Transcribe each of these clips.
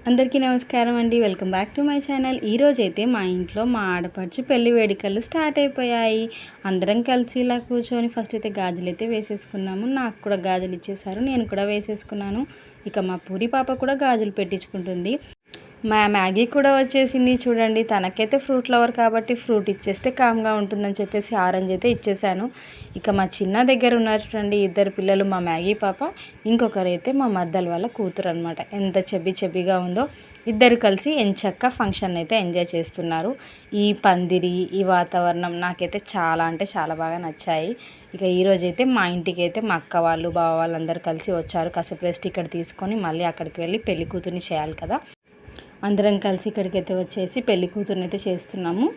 అందరికీ నమస్కారం అండి. Welcome back to my channel. ఈరోజైతే మా ఇంట్లో మా ఆడపడుచు పెళ్లి వేడుకలు స్టార్ట్ అయిపోయాయి. అందరం కలిసి ఇలా కూర్చొని ఫస్ట్ అయితే గాజులు అయితే వేసేసుకున్నాము. నాకు కూడా గాజులు ఇచ్చేసారు, నేను కూడా వేసేసుకున్నాను. ఇక మా పూరి పాప కూడా గాజులు పెట్టించుకుంటుంది. మా మ్యాగీ కూడా వచ్చేసింది. చూడండి, తనకైతే ఫ్రూట్ లవర్ కాబట్టి ఫ్రూట్ ఇచ్చేస్తే కామ్గా ఉంటుందని చెప్పేసి ఆరెంజ్ అయితే ఇచ్చేసాను. ఇక మా చిన్న దగ్గర ఉన్నారు చూడండి, ఇద్దరు పిల్లలు, మా మ్యాగీ పాప, ఇంకొకరైతే మా మర్దల వాళ్ళ కూతురు అనమాట. ఎంత చెబ్బిగా ఉందో. ఇద్దరు కలిసి ఎంచక్క ఫంక్షన్ అయితే ఎంజాయ్ చేస్తున్నారు. ఈ పందిరి, ఈ వాతావరణం నాకైతే చాలా అంటే చాలా బాగా నచ్చాయి. ఇక ఈరోజైతే మా ఇంటికి అయితే మా అక్క వాళ్ళు, బావ వాళ్ళు అందరు కలిసి వచ్చారు. కాసేపు రెస్ట్ ఇక్కడ తీసుకొని మళ్ళీ అక్కడికి వెళ్ళి పెళ్లి కూతుర్ని చేయాలి కదా. అందరం కలిసి ఇక్కడికైతే వచ్చేసి పెళ్లి కూతురుని అయితే చేస్తున్నాము.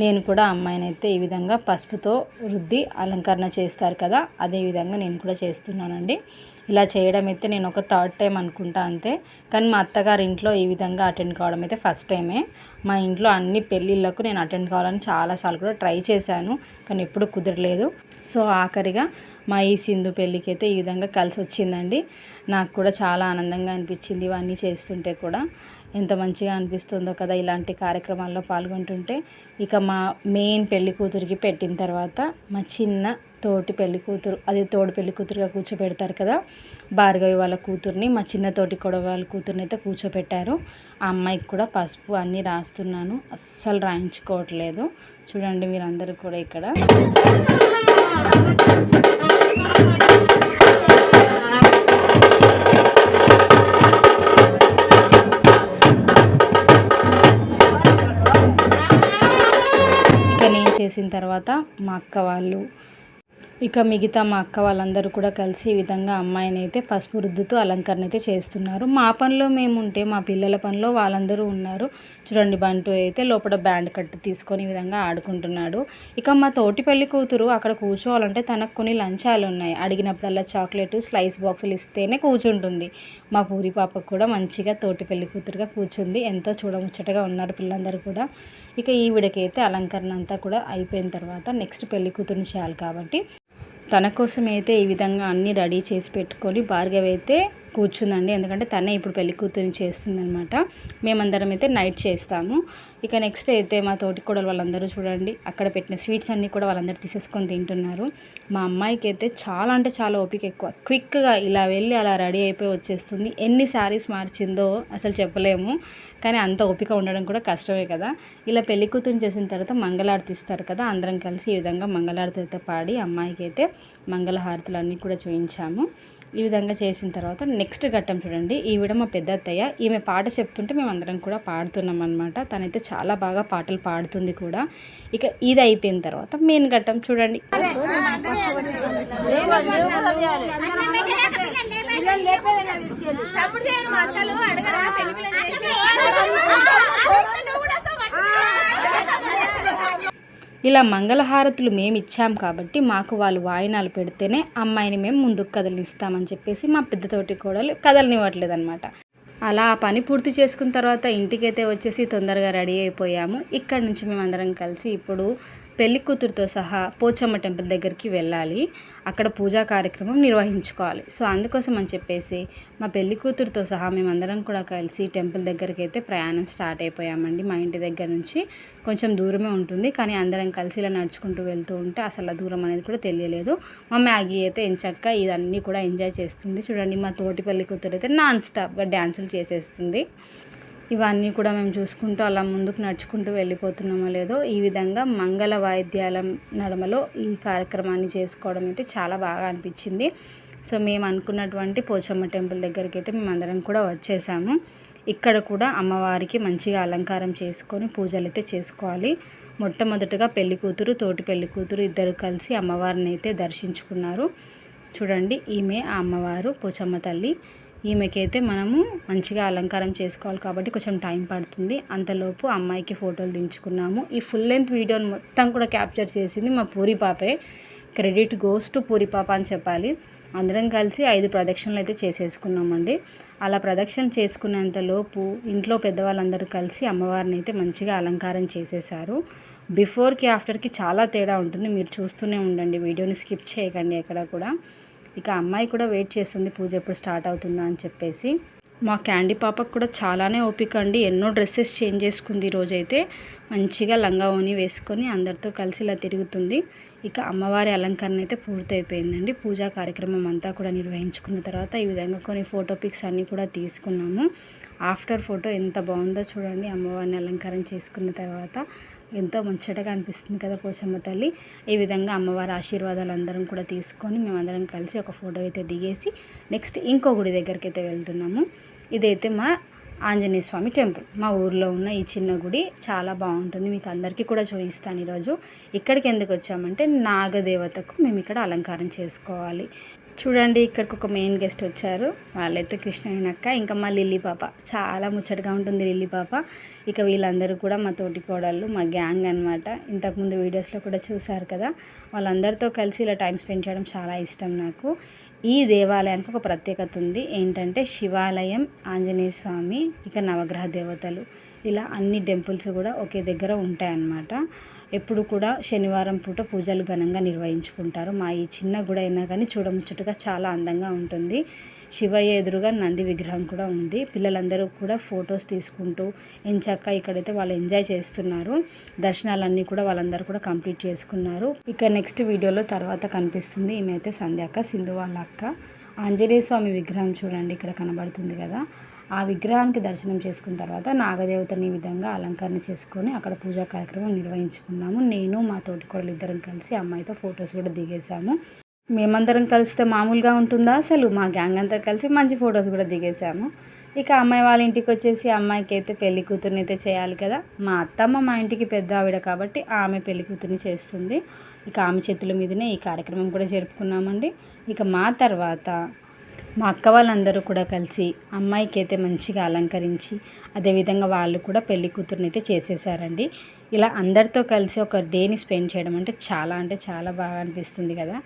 నేను కూడా అమ్మాయిని అయితే ఈ విధంగా పసుపుతో రుద్ది అలంకరణ చేస్తారు కదా, అదే విధంగా నేను కూడా చేస్తున్నానండి. ఇలా చేయడం అయితే నేను ఒక థర్డ్ టైం అనుకుంటా అంతే. కానీ మా అత్తగారి ఇంట్లో ఈ విధంగా అటెండ్ కావడం అయితే ఫస్ట్ టైమే. మా ఇంట్లో అన్ని పెళ్ళిళ్ళకు నేను అటెండ్ కావాలని చాలాసార్లు కూడా ట్రై చేశాను, కానీ ఎప్పుడు కుదరలేదు. సో ఆఖరిగా మా ఈ సింధు పెళ్ళికి అయితే ఈ విధంగా కలిసి వచ్చిందండి. నాకు కూడా చాలా ఆనందంగా అనిపించింది ఇవన్నీ చేస్తుంటే కూడా. ఎంత మంచిగా అనిపిస్తుందో కదా ఇలాంటి కార్యక్రమాల్లో పాల్గొంటుంటే. ఇక మా మెయిన్ పెళ్లి కూతురికి పెట్టిన తర్వాత మా చిన్న తోటి పెళ్లి కూతురు, అది తోడు పెళ్లి కూతురుగా కూర్చోపెడతారు కదా, భార్గవి వాళ్ళ కూతుర్ని, మా చిన్న తోటి కొడవ వాళ్ళ కూతుర్ని అయితే కూర్చోపెట్టారు. ఆ అమ్మాయికి కూడా పసుపు అన్నీ రాస్తున్నాను, అస్సలు రాయించుకోవట్లేదు. చూడండి మీరందరూ కూడా ఇక్కడ. నేను చేసిన తర్వాత మా అక్క వాళ్ళు, ఇక మిగతా మా అక్క వాళ్ళందరూ కూడా కలిసి ఈ విధంగా అమ్మాయిని అయితే పసుపు రుద్దుతూ అలంకరణ అయితే చేస్తున్నారు. మా పనిలో మేము ఉంటే మా పిల్లల పనిలో వాళ్ళందరూ ఉన్నారు. చూడండి, బంటు అయితే లోపల బ్యాండ్ కట్టు తీసుకొని ఈ విధంగా ఆడుకుంటున్నాడు. ఇక మా తోటి పెళ్లి కూతురు అక్కడ కూర్చోవాలంటే తనకు కొన్ని లంచాలు ఉన్నాయి. అడిగినప్పుడల్లా చాక్లెట్, స్లైస్ బాక్సులు ఇస్తేనే కూర్చుంటుంది. మా పూరి పాపకు కూడా మంచిగా తోటి పెళ్లి కూతురుగా కూర్చుంది. ఎంతో చూడముచ్చటగా ఉన్నారు పిల్లలందరూ కూడా. ఇక ఈవిడకైతే అలంకరణ అంతా కూడా అయిపోయిన తర్వాత నెక్స్ట్ పెళ్లి కూతురుని చేయాలి కాబట్టి తన కోసం అయితే ఈ విధంగా అన్నీ రెడీ చేసి పెట్టుకొని భార్గవి అయితే కూర్చుందండి. ఎందుకంటే తనే ఇప్పుడు పెళ్లి కూతురిని చేస్తుందనమాట. మేమందరం అయితే నైట్ చేస్తాము. ఇక నెక్స్ట్ అయితే మా తోటి కోడలు వాళ్ళందరూ చూడండి, అక్కడ పెట్టిన స్వీట్స్ అన్నీ కూడా వాళ్ళందరూ తీసేసుకొని తింటున్నారు. మా అమ్మాయికి అయితే చాలా అంటే చాలా ఓపిక ఎక్కువ. క్విక్గా ఇలా వెళ్ళి అలా రెడీ అయిపోయి వచ్చేస్తుంది. ఎన్ని శారీస్ మార్చిందో అసలు చెప్పలేము, కానీ అంత ఓపిక ఉండడం కూడా కష్టమే కదా. ఇలా పెళ్లి కూతురుని చేసిన తర్వాత మంగళారతి ఇస్తారు కదా, అందరం కలిసి ఈ విధంగా మంగళారతి అయితే పాడి అమ్మాయికి అయితే మంగళహారతులు అన్నీ కూడా చూయించాము. ఈ విధంగా చేసిన తర్వాత నెక్స్ట్ ఘట్టం చూడండి, ఈవిడ మా పెద్ద అత్తయ్య. ఈమె పాట చెప్తుంటే మేమందరం కూడా పాడుతున్నాం అనమాట. తనైతే చాలా బాగా పాటలు పాడుతుంది కూడా. ఇక ఇది అయిపోయిన తర్వాత మెయిన్ ఘట్టం చూడండి. ఇలా మంగళహారతులు మేము ఇచ్చాం కాబట్టి మాకు వాళ్ళు వాయినాలు పెడితేనే అమ్మాయిని మేము ముందుకు కదలిస్తామని చెప్పేసి మా పెద్ద తోటి కోడలు కదలనివ్వట్లేదు అనమాట. అలా ఆ పని పూర్తి చేసుకున్న తర్వాత ఇంటికైతే వచ్చేసి తొందరగా రెడీ అయిపోయాము. ఇక్కడ నుంచి మేము అందరం కలిసి ఇప్పుడు పెళ్లి కూతురుతో సహా పోచమ్మ టెంపుల్ దగ్గరికి వెళ్ళాలి. అక్కడ పూజా కార్యక్రమం నిర్వహించుకోవాలి. సో అందుకోసం అని చెప్పేసి మా పెళ్లి కూతురుతో సహా మేమందరం కూడా కలిసి టెంపుల్ దగ్గరికి అయితే ప్రయాణం స్టార్ట్ అయిపోయామండి. మా ఇంటి దగ్గర నుంచి కొంచెం దూరమే ఉంటుంది, కానీ అందరం కలిసి ఇలా నడుచుకుంటూ వెళ్తూ ఉంటే అసలు దూరం అనేది కూడా తెలియలేదు. మా మ్యాగీ అయితే ఎంచక్క ఇదన్నీ కూడా ఎంజాయ్ చేస్తుంది. చూడండి, మా తోటి పెళ్లి కూతురు అయితే నాన్ స్టాప్గా డ్యాన్సులు చేసేస్తుంది. ఇవన్నీ కూడా మేము చూసుకుంటూ అలా ముందుకు నడుచుకుంటూ వెళ్ళిపోతున్నామో లేదో ఈ విధంగా మంగళ వాయిద్యాల నడమలో ఈ కార్యక్రమాన్ని చేసుకోవడం అయితే చాలా బాగా అనిపించింది. సో మేము అనుకున్నటువంటి పోచమ్మ టెంపుల్ దగ్గరికి అయితే మేమందరం కూడా వచ్చేసాము. ఇక్కడ కూడా అమ్మవారికి మంచిగా అలంకారం చేసుకొని పూజలు అయితే చేసుకోవాలి. మొట్టమొదటగా పెళ్లి కూతురు, తోటి పెళ్లి కూతురు ఇద్దరు కలిసి అమ్మవారిని అయితే దర్శించుకున్నారు. చూడండి, ఈమె ఆ అమ్మవారు పోచమ్మ తల్లి. ఈమెకైతే మనము మంచిగా అలంకారం చేసుకోవాలి కాబట్టి కొంచెం టైం పడుతుంది. అంతలోపు అమ్మాయికి ఫోటోలు దించుకున్నాము. ఈ ఫుల్ లెంత్ వీడియోని మొత్తం కూడా క్యాప్చర్ చేసింది మా పూరి పాపే. క్రెడిట్ గోస్ టు పూరి పాప అని చెప్పాలి. అందరం కలిసి 5 ప్రదక్షిణలు అయితే చేసేసుకున్నామండి. అలా ప్రదక్షిణ చేసుకునేంతలోపు ఇంట్లో పెద్దవాళ్ళందరూ కలిసి అమ్మవారిని అయితే మంచిగా అలంకారం చేసేసారు. బిఫోర్కి ఆఫ్టర్కి చాలా తేడా ఉంటుంది. మీరు చూస్తూనే ఉండండి, వీడియోని స్కిప్ చేయకండి ఎక్కడ కూడా. ఇక అమ్మాయి కూడా వెయిట్ చేస్తుంది పూజ ఎప్పుడు స్టార్ట్ అవుతుందా అని చెప్పేసి. మా క్యాండీ పాపకు కూడా చాలానే ఓపిక అండి. ఎన్నో డ్రెస్సెస్ చేంజ్ చేసుకుంది ఈరోజైతే. మంచిగా లంగా ఓని వేసుకొని అందరితో కలిసి ఇలా తిరుగుతుంది. ఇక అమ్మవారి అలంకరణ అయితే పూర్తయిపోయిందండి. పూజా కార్యక్రమం అంతా కూడా నిర్వహించుకున్న తర్వాత ఈ విధంగా కొన్ని ఫోటో పిక్స్ అన్నీ కూడా తీసుకున్నాము. ఆఫ్టర్ ఫోటో ఎంత బాగుందో చూడండి. అమ్మవారిని అలంకరణ చేసుకున్న తర్వాత ఎంతో ముచ్చటగా అనిపిస్తుంది కదా పోచమ్మ తల్లి. ఈ విధంగా అమ్మవారి ఆశీర్వాదాలు అందరం కూడా తీసుకొని మేమందరం కలిసి ఒక ఫోటో అయితే దిగేసి నెక్స్ట్ ఇంకో గుడి దగ్గరికి అయితే వెళ్తున్నాము. ఇదైతే మా ఆంజనేయ స్వామి టెంపుల్. మా ఊర్లో ఉన్న ఈ చిన్న గుడి చాలా బాగుంటుంది. మీకు అందరికీ కూడా చూపిస్తాను ఈరోజు. ఇక్కడికి ఎందుకు వచ్చామంటే నాగదేవతకు మేము ఇక్కడ అలంకారం చేసుకోవాలి. చూడండి, ఇక్కడికి ఒక మెయిన్ గెస్ట్ వచ్చారు. వాళ్ళైతే కృష్ణయ్యనక్క, ఇంకా మా లిల్లీ పాప. చాలా ముచ్చటగా ఉంటుంది లిల్లీ పాప. ఇక వీళ్ళందరూ కూడా మా తోటి కోడళ్ళు, మా గ్యాంగ్ అనమాట. ఇంతకుముందు వీడియోస్లో కూడా చూసారు కదా. వాళ్ళందరితో కలిసి ఇలా టైం స్పెండ్ చేయడం చాలా ఇష్టం నాకు. ఈ దేవాలయానికి ఒక ప్రత్యేకత ఉంది. ఏంటంటే శివాలయం, ఆంజనేయ స్వామి, ఇక నవగ్రహ దేవతలు, ఇలా అన్ని టెంపుల్స్ కూడా ఒకే దగ్గర ఉంటాయన్నమాట. ఎప్పుడు కూడా శనివారం పూట పూజలు ఘనంగా నిర్వహించుకుంటారు. మా ఈ చిన్న గుడి అయినా కానీ చూడముచ్చటగా చాలా అందంగా ఉంటుంది. శివయ్య ఎదురుగా నంది విగ్రహం కూడా ఉంది. పిల్లలందరూ కూడా ఫొటోస్ తీసుకుంటూ ఎంచక్క ఇక్కడైతే వాళ్ళు ఎంజాయ్ చేస్తున్నారు. దర్శనాలన్నీ కూడా వాళ్ళందరూ కూడా కంప్లీట్ చేసుకున్నారు. ఇక నెక్స్ట్ వీడియోలో తర్వాత కనిపిస్తుంది. ఈమెయితే సంధ్యాక్క, సింధు వాళ్ళ అక్క. ఆంజనేయ స్వామి విగ్రహం చూడండి ఇక్కడ కనబడుతుంది కదా. ఆ విగ్రహానికి దర్శనం చేసుకున్న తర్వాత నాగదేవతని ఈ విధంగా అలంకరణ చేసుకొని అక్కడ పూజా కార్యక్రమం నిర్వహించుకున్నాము. నేను మా తోటి కోడలు ఇద్దరం కలిసి అమ్మాయితో ఫొటోస్ కూడా దిగేసాము. మేమందరం కలిస్తే మామూలుగా ఉంటుందా అసలు? మా గ్యాంగ్ అంతా కలిసి మంచి ఫొటోస్ కూడా దిగేసాము. ఇక అమ్మాయి వాళ్ళ ఇంటికి వచ్చేసి అమ్మాయికి అయితే పెళ్లి కూతుర్ని అయితే చేయాలి కదా. మా అత్తమ్మ మా ఇంటికి పెద్ద ఆవిడ కాబట్టి ఆమె పెళ్లి కూతుర్ని చేస్తుంది. ఇక ఆమె చేతుల మీదనే ఈ కార్యక్రమం కూడా జరుపుకున్నామండి. ఇక మా తర్వాత మా అక్క వాళ్ళందరూ కూడా కలిసి అమ్మాయికి అయితే మంచిగా అలంకరించి అదేవిధంగా వాళ్ళు కూడా పెళ్లి కూతుర్ని అయితే చేసేసారండి. ఇలా అందరితో కలిసి ఒక డేని స్పెండ్ చేయడం అంటే చాలా బాగా అనిపిస్తుంది కదా.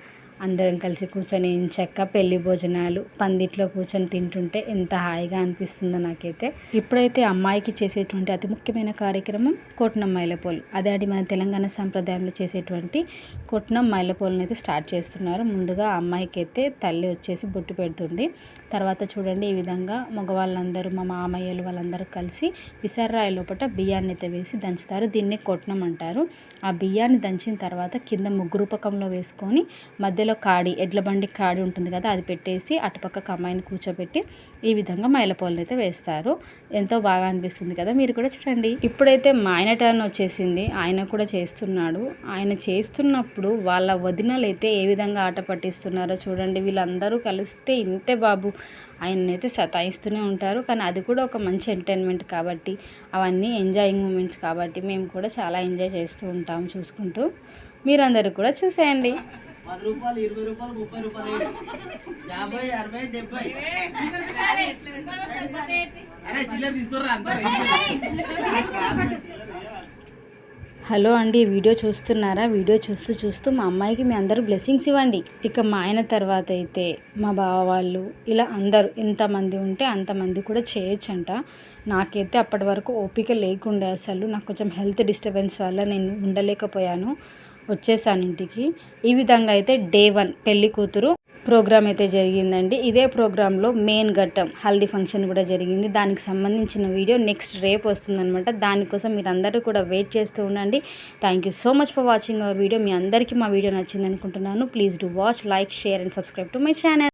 అందరం కలిసి కూర్చొని ఎంచక్క పెళ్లి భోజనాలు పందిట్లో కూర్చొని తింటుంటే ఎంత హాయిగా అనిపిస్తుందో నాకైతే. ఇప్పుడైతే అమ్మాయికి చేసేటువంటి అతి ముఖ్యమైన కార్యక్రమం కొట్నం మైలపోలు. అదే అండి మన తెలంగాణ సంప్రదాయంలో చేసేటువంటి కొట్నం మైలపోలను అయితే స్టార్ట్ చేస్తున్నారు. ముందుగా అమ్మాయికి అయితే తల్లి వచ్చేసి బొట్టు పెడుతుంది. తర్వాత చూడండి ఈ విధంగా మగవాళ్ళందరూ మా మామయ్యలు వాళ్ళందరూ కలిసి విసర్రాయి లోపల బియ్యాన్ని అయితే వేసి దంచుతారు. దీన్ని కొట్నం అంటారు. ఆ బియ్యాన్ని దంచిన తర్వాత కింద ముగ్గు రూపకంలో వేసుకొని మధ్యలో కాడి, ఎడ్ల బండి కాడి ఉంటుంది కదా, అది పెట్టేసి అటుపక్క అమ్మాయిని కూర్చోబెట్టి ఈ విధంగా మైలపోలను అయితే వేస్తారు. ఎంతో బాగా అనిపిస్తుంది కదా. మీరు కూడా చూడండి. ఇప్పుడైతే మా ఆయన టర్న్ వచ్చేసింది. ఆయన కూడా చేస్తున్నాడు. ఆయన చేస్తున్నప్పుడు వాళ్ళ వదినలు అయితే ఏ విధంగా ఆట పట్టిస్తున్నారో చూడండి. వీళ్ళందరూ కలిస్తే ఇంతే బాబు. ఆయనైతే సతాయిస్తూనే ఉంటారు. కానీ అది కూడా ఒక మంచి ఎంటర్టైన్మెంట్ కాబట్టి, అవన్నీ ఎంజాయింగ్ మూమెంట్స్ కాబట్టి మేము కూడా చాలా ఎంజాయ్ చేస్తూ ఉంటాము చూసుకుంటూ. మీరందరూ కూడా చూసేయండి. 10 రూపాయలు, 20 రూపాయలు, 30 రూపాయలు, 50, 60, 70. అరే చిల్లర తీసుకోరా అంతా. హలో అండి, వీడియో చూస్తున్నారా? వీడియో చూస్తూ మా అమ్మాయికి మీ అందరూ బ్లెస్సింగ్స్ ఇవ్వండి. ఇక మా ఆయన తర్వాత అయితే మా బావ వాళ్ళు, ఇలా అందరూ ఎంతమంది ఉంటే అంతమంది కూడా చేయొచ్చంట. నాకైతే అప్పటి వరకు ఓపిక లేకుండే. అసలు నాకు కొంచెం హెల్త్ డిస్టర్బెన్స్ వల్ల నేను ఉండలేకపోయాను. వచ్చేసాను ఇంటికి. ఈ విధంగా అయితే డే 1 పెళ్లి కూతురు ప్రోగ్రామ్ అయితే జరిగిందండి. ఇదే ప్రోగ్రాంలో మెయిన్ ఘట్టం హల్దీ ఫంక్షన్ కూడా జరిగింది. దానికి సంబంధించిన వీడియో నెక్స్ట్ రేపు వస్తుందన్నమాట. దానికోసం మీరు అందరూ కూడా వెయిట్ చేస్తూ ఉండండి. Thank you so much for watching our video. మీ అందరికీ మా వీడియో నచ్చింది అనుకుంటున్నాను. Please do watch, like, share and subscribe to my channel.